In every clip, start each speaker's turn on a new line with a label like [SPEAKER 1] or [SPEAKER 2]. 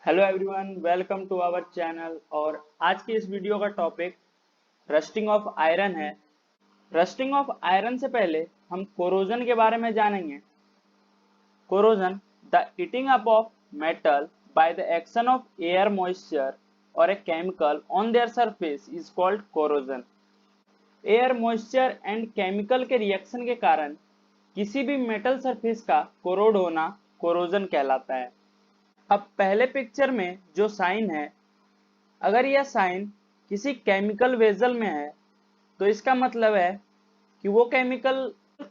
[SPEAKER 1] Hello everyone, welcome to our channel. और आज की इस वीडियो का टॉपिक रस्टिंग ऑफ आयरन है। रस्टिंग ऑफ आयरन से पहले हम कोरोजन के बारे में जानेंगे। Corrosion, the eating up of metal by the action of air moisture और a chemical on their surface is called corrosion. Air moisture and chemical के रिएक्शन के कारण किसी भी मेटल सरफेस का कोरोड होना कोरोजन कहलाता है। अब पहले पिक्चर में जो साइन है, अगर यह साइन किसी केमिकल वेजल में है तो इसका मतलब है कि वो केमिकल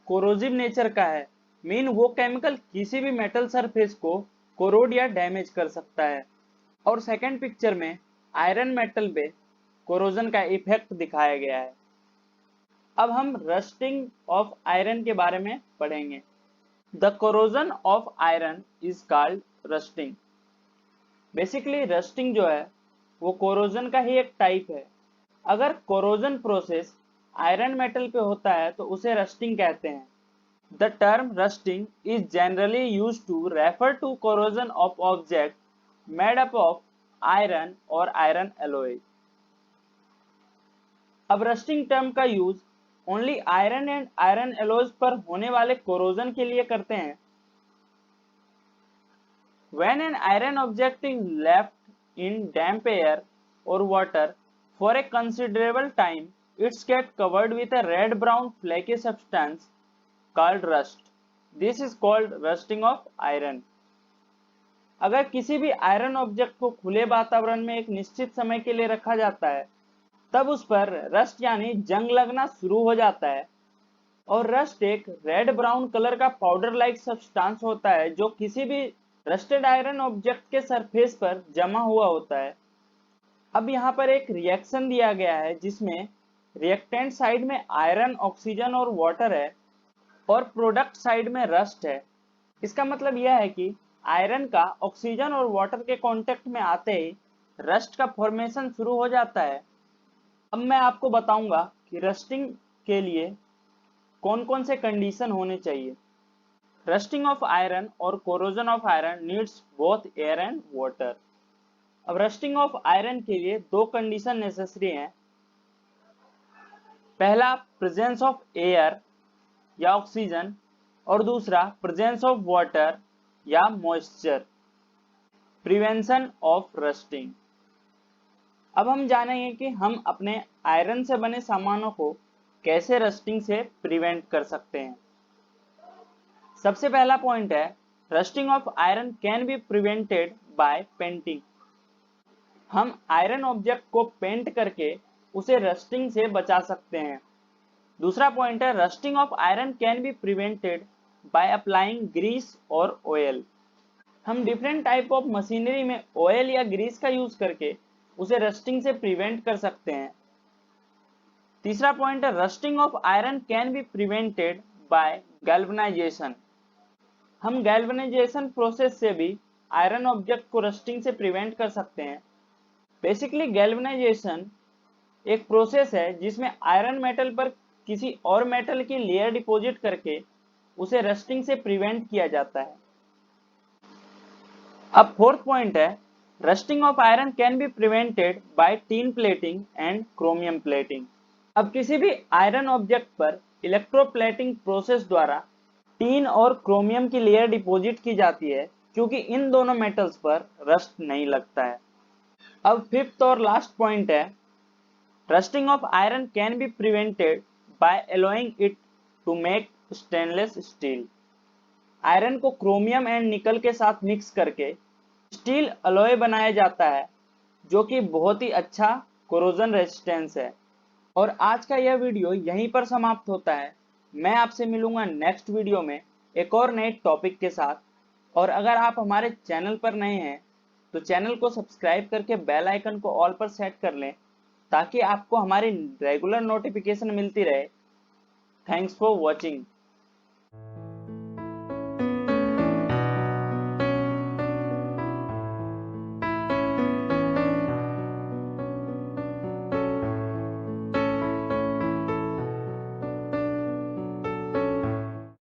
[SPEAKER 1] कोरोजिव नेचर का है। मीन वो केमिकल किसी भी मेटल सरफेस को कोरोड या डैमेज कर सकता है। और सेकंड पिक्चर में आयरन मेटल पे कोरोजन का इफेक्ट दिखाया गया है। अब हम रस्टिंग ऑफ आयरन के बारे में पढ़ेंगे। The corrosion of iron is called rusting. Basically rusting जो है वो कोरोजन का ही एक टाइप है। अगर कोरोजन प्रोसेस आयरन मेटल पे होता है तो उसे रस्टिंग कहते हैं। The term rusting is generally used to refer to corrosion of object made up of iron और आयरन एलॉय। अब रस्टिंग टर्म का use only iron and iron alloys पर होने वाले कोरोजन के लिए करते हैं। When an iron object is left in damp air or water for a considerable time, it gets covered with a red-brown flaky substance called rust. This is called rusting of iron. अगर किसी भी iron object को खुले वातावरण में एक निश्चित समय के लिए रखा जाता है, तब उस पर रस्ट यानी जंग लगना शुरू हो जाता है। और रस्ट एक रेड ब्राउन कलर का पाउडर लाइक सब्सटेंस होता है जो किसी भी रस्टेड आयरन ऑब्जेक्ट के सरफेस पर जमा हुआ होता है। अब यहाँ पर एक रिएक्शन दिया गया है जिसमें रिएक्टेंट साइड में आयरन, ऑक्सीजन और वाटर है और प्रोडक्ट साइड में रस्ट है। इसका मतलब यह है कि आयरन का ऑक्सीजन और वाटर के कांटेक्ट में आते ही रस्ट का फॉर्मेशन शुरू हो जाता है। अब मैं आपको बताऊंगा कि रस्टिंग के लिए कौन कौन से कंडीशन होने चाहिए। रस्टिंग ऑफ आयरन और corrosion of iron needs both air and water. अब रस्टिंग ऑफ आयरन के लिए दो कंडीशन नेसेसरी हैं। पहला प्रेजेंस ऑफ एयर या ऑक्सीजन और दूसरा प्रेजेंस ऑफ वाटर या मॉइस्चर। Prevention of rusting. अब हम जानेंगे कि हम अपने आयरन से बने सामानों को कैसे रस्टिंग से प्रिवेंट कर सकते हैं। सबसे पहला पॉइंट है, rusting of iron can be prevented by painting. हम आयरन ऑब्जेक्ट को पेंट करके उसे रस्टिंग से बचा सकते हैं। दूसरा पॉइंट है, rusting of iron can be prevented by applying grease और ऑयल। हम डिफरेंट टाइप ऑफ मशीनरी में ऑयल या ग्रीस का यूज करके उसे रस्टिंग से प्रिवेंट कर सकते हैं। तीसरा पॉइंट है, rusting of iron can be prevented bye galvanisation. हम गैल्वेनाइजेशन प्रोसेस से भी आयरन ऑब्जेक्ट को रस्टिंग से प्रिवेंट कर सकते हैं। बेसिकली गैल्वेनाइजेशन एक प्रोसेस है जिसमें आयरन मेटल पर किसी और मेटल की लेयर डिपॉजिट करके उसे रस्टिंग से प्रिवेंट किया जाता है। अब फोर्थ पॉइंट है, rusting of iron can be prevented bye tin plating and chromium plating. अब किसी भी आयरन ऑब्जेक्ट पर इलेक्ट्रोप्लेटिंग प्रोसेस द्वारा टीन और क्रोमियम की लेयर डिपॉजिट की जाती है क्योंकि इन दोनों मेटल्स पर रस्ट नहीं लगता है। अब फिफ्थ और लास्ट पॉइंट है, rusting of iron can be prevented by alloying it to make stainless steel. Iron को क्रोमियम एंड निकल के साथ मिक्स करके स्टील अलॉय बनाया जाता है जो कि बहुत ही अच्छा कोरोजन रेजिस्टेंस है। और आज का यह वीडियो यहीं पर समाप्त होता है। मैं आपसे मिलूंगा नेक्स्ट वीडियो में एक और नए टॉपिक के साथ। और अगर आप हमारे चैनल पर नए हैं तो चैनल को सब्सक्राइब करके बेल आइकन को ऑल पर सेट कर लें ताकि आपको हमारी रेगुलर नोटिफिकेशन मिलती रहे। Thanks for watching.